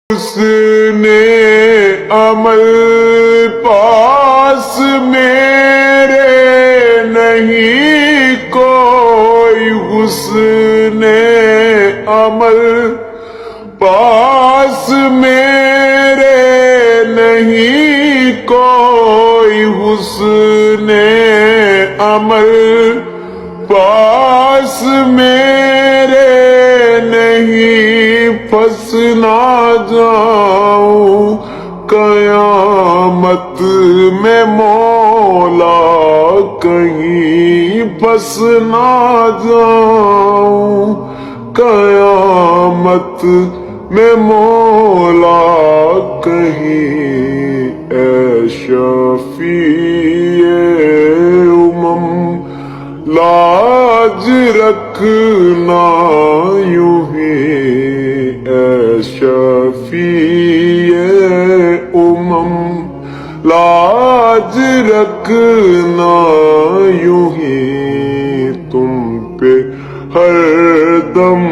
حسن عمل پاس میرے نہیں کوئی، حسن عمل پاس میرے نہیں کوئی، حسن عمل پاس میرے نہیں، پھنس نہ جاؤں قیامت میں مولا کہیں، پھنس نہ جاؤں قیامت میں مولا کہیں، اے شفیع امم لاج رکھنا یوں ہی، اے شفیع امم لاج رکھنا یوں ہی، تم پہ ہر دم